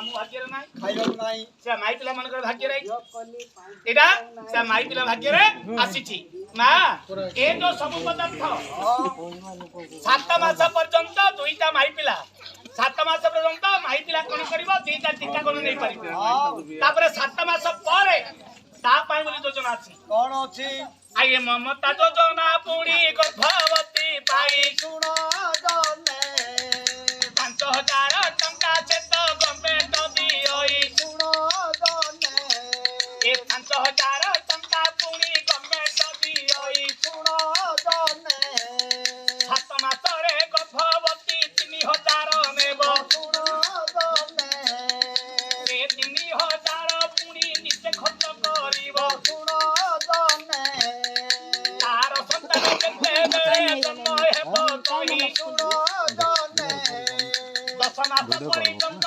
मु भाग्य रे नाही खाइलो नाही से माई पिला मनकर भाग्य रे एटा से माई पिला भाग्य रे आसीची ना ए जो सब पदार्थ 7 मास पर्यंत दुईटा माई पिला 7 मास पर्यंत माई पिला कोन करिवो दुईटा टीका कोन नै परिबो तापरे 7 मास परे ता पाई बोली योजना अछि कोन अछि आये ममता योजना पुणी गर्भवती पाई सुनो जने 5000 टंका चेत गवर्नमेंट दियोई सुनो जने ए 5000 टंका पुणी गवर्नमेंट दियोई सुनो जने 7 मास रे गर्भवती 3000 नेबो सुनो जने ए 3000 पुणी निजे खर्च करिवो सुनो जने तार संतान केते बेले जन्म हेबो कहि सुनो जने 10 मास पर्यंत